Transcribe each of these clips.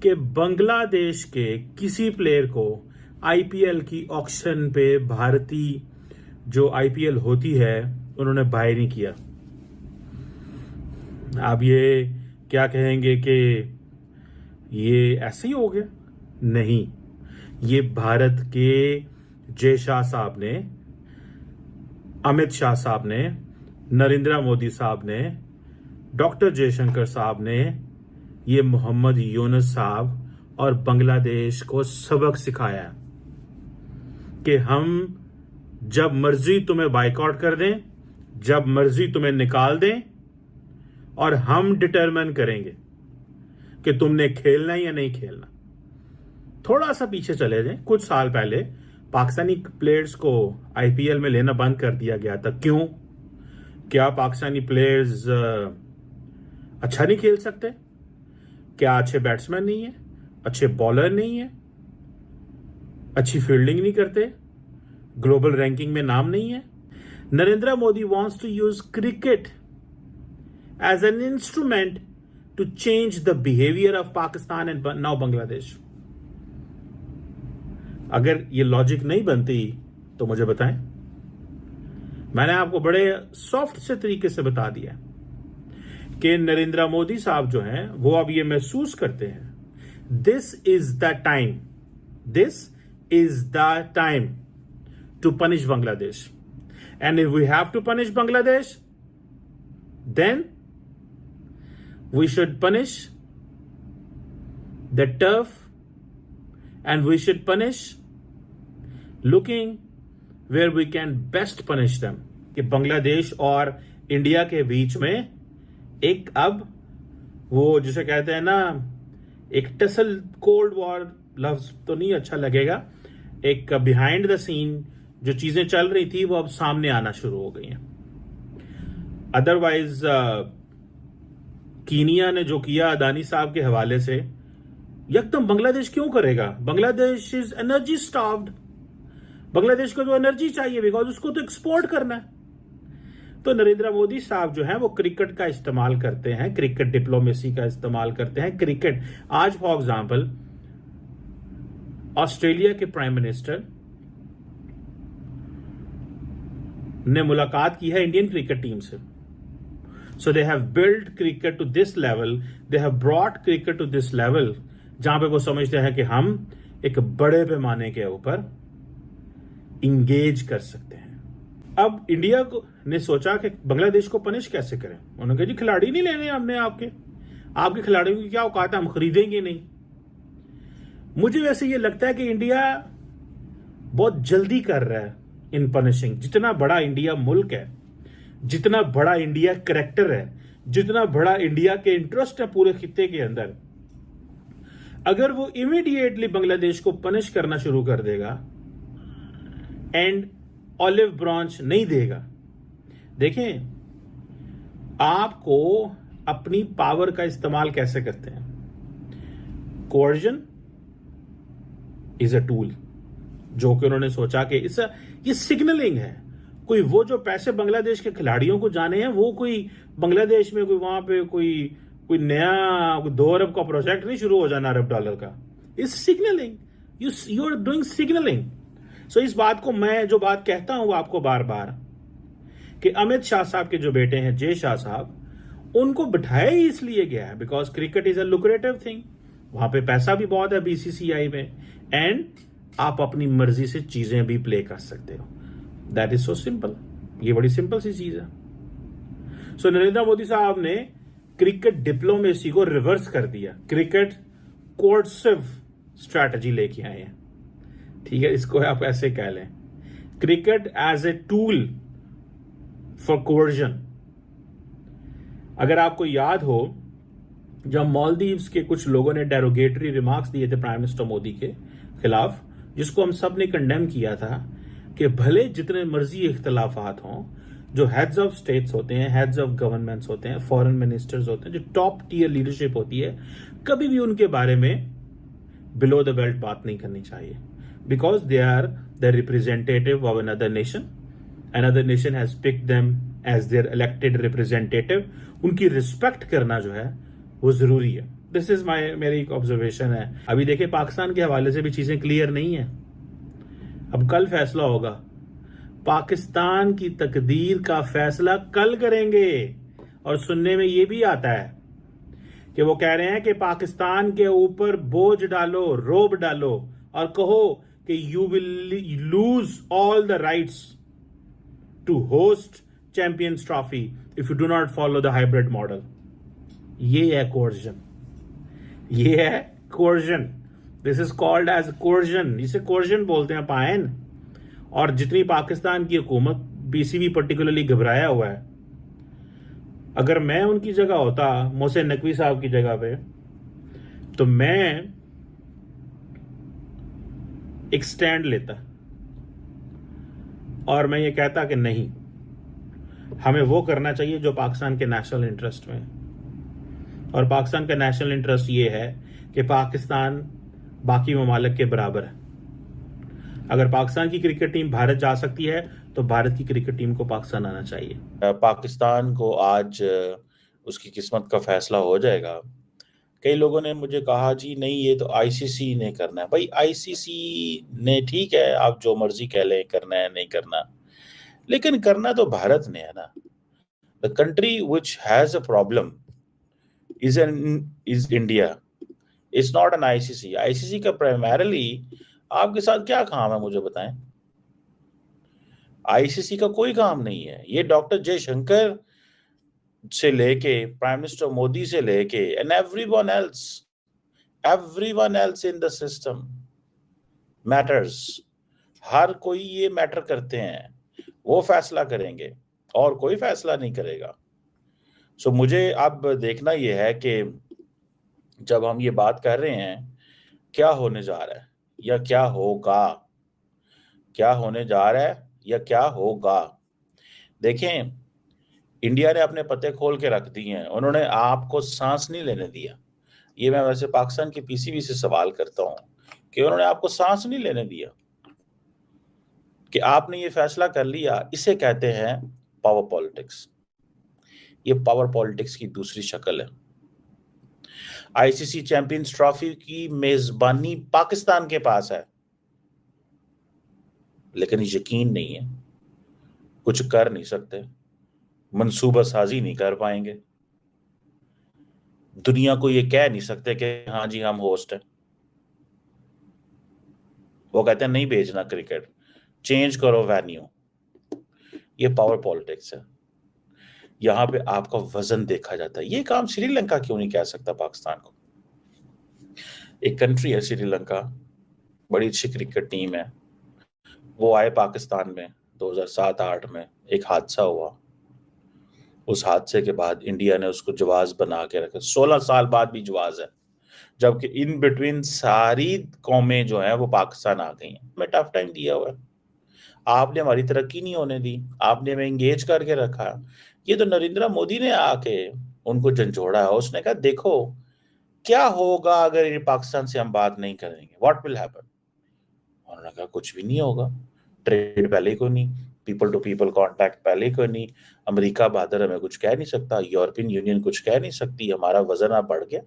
कि बांग्लादेश के किसी प्लेयर को आईपीएल की ऑक्शन पे भारतीय जो आईपीएल होती है उन्होंने बाय नहीं किया। आप ये क्या कहेंगे कि ये ऐसे ही हो गया? नहीं, ये भारत के जय शाह साहब ने, अमित शाह साहब ने, नरेंद्र मोदी साहब ने, डॉक्टर जयशंकर साहब ने, ये मोहम्मद यूनुस साहब और बांग्लादेश को सबक सिखाया कि हम जब मर्जी तुम्हें बाइकआउट कर दें, जब मर्जी तुम्हें निकाल दें, और हम डिटरमिन करेंगे कि तुमने खेलना या नहीं खेलना। थोड़ा सा पीछे चले जाएं, कुछ साल पहले पाकिस्तानी प्लेयर्स को आईपीएल में लेना बंद कर दिया गया था। क्यों? क्या पाकिस्तानी प्लेयर्स अच्छा नहीं खेल सकते? क्या अच्छे बैट्समैन नहीं है? अच्छे बॉलर नहीं है? अच्छी फील्डिंग नहीं करते? ग्लोबल रैंकिंग में नाम नहीं है? Narendra Modi wants to use cricket as an instrument to change the behaviour of Pakistan and now Bangladesh. अगर ये लॉजिक नहीं बनती तो मुझे बताएं। मैंने आपको बड़े सॉफ्ट से तरीके से बता दिया कि नरेंद्र मोदी साहब जो हैं वो अब ये महसूस करते हैं this is the time to punish Bangladesh, and if we have to punish Bangladesh then we should punish the turf, and we should punish looking where we can best punish them। कि बांग्लादेश और इंडिया के बीच में एक अब वो जिसे कहते हैं ना, एक टसल कोल्ड वॉर लफ्ज तो नहीं अच्छा लगेगा, एक बिहाइंड द सीन जो चीजें चल रही थी वो अब सामने आना शुरू हो गई हैं। अदरवाइज कीनिया ने जो किया अदानी साहब के हवाले से, यकदम बांग्लादेश क्यों करेगा? Bangladesh is energy starved. Bangladesh को तो एनर्जी चाहिए बिकॉज उसको तो एक्सपोर्ट करना है। तो नरेंद्र मोदी साहब जो है वो क्रिकेट का इस्तेमाल करते हैं, क्रिकेट डिप्लोमेसी का इस्तेमाल करते हैं। क्रिकेट आज फॉर एग्जाम्पल ऑस्ट्रेलिया के प्राइम मिनिस्टर ने मुलाकात की है इंडियन क्रिकेट टीम से। So they have built cricket to this level, they have brought cricket to this level, जहां पे वो समझते हैं कि हम एक बड़े पैमाने के ऊपर इंगेज कर सकते हैं। अब इंडिया ने सोचा कि बांग्लादेश को पनिश कैसे करें। उन्होंने कहा जी खिलाड़ी नहीं लेने हमने, आपके खिलाड़ियों की क्या औकात है, हम खरीदेंगे नहीं। मुझे वैसे ये लगता है कि इंडिया बहुत जल्दी कर रहा है इन पनिशिंग। जितना बड़ा इंडिया मुल्क है, जितना बड़ा इंडिया करैक्टर है, जितना बड़ा इंडिया के इंटरेस्ट है पूरे खित्ते के अंदर, अगर वो इमीडिएटली बांग्लादेश को पनिश करना शुरू कर देगा एंड ऑलिव ब्रांच नहीं देगा। देखें, आपको अपनी पावर का इस्तेमाल कैसे करते हैं। कोर्जन इज अ टूल, जो कि उन्होंने सोचा कि ये सिग्नलिंग है। कोई वो जो पैसे बांग्लादेश के खिलाड़ियों को जाने हैं, वो कोई बांग्लादेश में कोई वहां पे कोई नया 2 अरब का प्रोजेक्ट नहीं शुरू हो जाना, अरब डॉलर का। इस signalling, you are doing signalling. So इस बात को मैं जो बात कहता हूं आपको बार बार कि अमित शाह साहब के जो बेटे हैं जय शाह साहब, उनको बिठाया ही इसलिए गया है because cricket is a lucrative thing. वहां पे पैसा भी बहुत है बीसीसीआई में, एंड आप अपनी मर्जी से चीजें भी प्ले कर सकते हो। That is so simple. ये बड़ी सिंपल सी चीज है। सो नरेंद्र मोदी साहब ने क्रिकेट डिप्लोमेसी को रिवर्स कर दिया, क्रिकेट कोर्सिव स्ट्रैटेजी लेके आए हैं। ठीक है, इसको आप ऐसे कह लें, cricket as a tool for coercion. अगर आपको याद हो, जब मालदीव्स के कुछ लोगों ने डेरोगेटरी रिमार्क्स दिए थे प्राइम मिनिस्टर मोदी के खिलाफ, जिसको हम सब ने कंडेम किया था कि भले जितने मर्जी इख्तलाफात हों, जो हेड्स ऑफ स्टेट्स होते हैं, हेड्स ऑफ गवर्नमेंट्स होते हैं, फॉरेन मिनिस्टर्स होते हैं, जो टॉप टीयर लीडरशिप होती है, कभी भी उनके बारे में बिलो द बेल्ट बात नहीं करनी चाहिए, because they are the representative of another nation has picked them as their elected representative. उनकी रिस्पेक्ट करना जो है वो जरूरी है। दिस इज मेरी एक ऑब्जर्वेशन है। अभी देखिए पाकिस्तान के हवाले से भी चीजें क्लियर नहीं है। अब कल फैसला होगा, पाकिस्तान की तकदीर का फैसला कल करेंगे। और सुनने में ये भी आता है कि वो कह रहे हैं कि पाकिस्तान के ऊपर बोझ डालो, रोब डालो और कहो कि you will lose all the rights to host champions trophy if you do not follow the hybrid model. ये है कोर्जन, ये है coercion. This is called as coercion, इसे कोर्जन बोलते हैं पायन। और जितनी पाकिस्तान की हुकूमत, पीसीबी पर्टिकुलरली घबराया हुआ है। अगर मैं उनकी जगह होता, मोहसिन नकवी साहब की जगह पे, तो मैं एक स्टैंड लेता और मैं ये कहता कि नहीं, हमें वो करना चाहिए जो पाकिस्तान के नेशनल इंटरेस्ट में है। और पाकिस्तान का नेशनल इंटरेस्ट ये है कि पाकिस्तान बाकी ममालिक के बराबर है। अगर पाकिस्तान की क्रिकेट टीम भारत जा सकती है तो भारत की क्रिकेट टीम को पाकिस्तान आना चाहिए। पाकिस्तान को आज उसकी किस्मत का फैसला हो जाएगा। कई लोगों ने मुझे कहा जी नहीं, ये तो आईसीसी ने करना है। भाई आईसीसी ने, ठीक है आप जो मर्जी कह लें, करना है नहीं करना, लेकिन करना तो भारत ने है ना। The country which has a problem is India, it's not an ICC. ICC का प्राइमरली आपके साथ क्या काम है मुझे बताएं। आईसीसी का कोई काम नहीं है। ये डॉक्टर जयशंकर से लेके प्राइम मिनिस्टर मोदी से लेके and everyone else in the system matters. हर कोई ये मैटर करते हैं, वो फैसला करेंगे और कोई फैसला नहीं करेगा। सो मुझे अब देखना ये है कि जब हम ये बात कर रहे हैं, क्या होने जा रहा है या क्या होगा, क्या होने जा रहा है या क्या होगा। देखें, इंडिया ने अपने पत्ते खोल के रख दिए हैं। उन्होंने आपको सांस नहीं लेने दिया। ये मैं वैसे पाकिस्तान की पीसीबी से सवाल करता हूं कि उन्होंने आपको सांस नहीं लेने दिया कि आपने ये फैसला कर लिया। इसे कहते हैं पावर पॉलिटिक्स। ये पावर पॉलिटिक्स की दूसरी शक्ल है। आईसीसी चैंपियंस ट्रॉफी की मेजबानी पाकिस्तान के पास है, लेकिन यकीन नहीं है, कुछ कर नहीं सकते, मंसूबा साजी नहीं कर पाएंगे, दुनिया को ये कह नहीं सकते कि हाँ जी हम होस्ट हैं। वो कहते हैं नहीं भेजना क्रिकेट, चेंज करो वेन्यू। ये पावर पॉलिटिक्स है। यहां पे आपका वजन देखा जाता है। ये काम श्रीलंका क्यों नहीं कह सकता पाकिस्तान को? एक कंट्री है श्रीलंका, बड़ी अच्छी क्रिकेट टीम है। वो आए पाकिस्तान में 2007-8 में, एक हादसा हुआ। उस हादसे के बाद इंडिया ने उसको जवाज बना के रखा। 16 साल बाद भी जवाज है, जबकि इन बिटवीन सारी कौमें जो है वो पाकिस्तान आ गई हैं। हमें टफ टाइम दिया हुआ है। आपने हमारी तरक्की नहीं होने दी, आपने हमें एंगेज करके रखा। ये तो नरेंद्र मोदी ने आके उनको झंझोड़ा है। उसने कहा देखो क्या होगा अगर ये पाकिस्तान से हम बात नहीं करेंगे, व्हाट विल हैपन। उन्होंने कहा कुछ भी नहीं होगा, ट्रेड पहले को नहीं, पीपल टू पीपल कांटेक्ट पहले को नहीं, अमेरिका बहादुर हमें कुछ कह नहीं सकता, यूरोपियन यूनियन कुछ कह नहीं सकती, हमारा वजन अब बढ़ गया,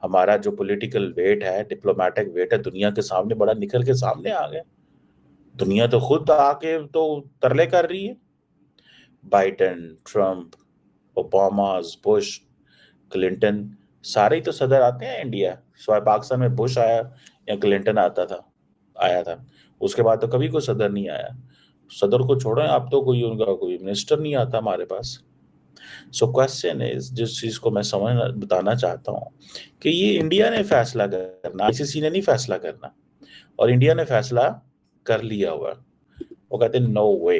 हमारा जो पॉलिटिकल वेट है, डिप्लोमेटिक वेट है, दुनिया के सामने बड़ा निखर के सामने आ गया। दुनिया तो खुद आके तो तरले कर रही है। Biden, Trump, Obama, Bush, Clinton, सारे ही तो सदर आते हैं इंडिया। स्वाय पाकिस्तान में बुश आया या क्लिंटन आया था, उसके बाद तो कभी कोई सदर नहीं आया। सदर को छोड़ो, अब तो कोई उनका कोई मिनिस्टर नहीं आता हमारे पास। सो क्वेश्चन इज, जिस चीज को मैं बताना चाहता हूँ कि ये इंडिया ने फैसला करना, आईसीसी ने नहीं फैसला करना, और इंडिया ने फैसला कर लिया हुआ। वो कहते हैं नो वे,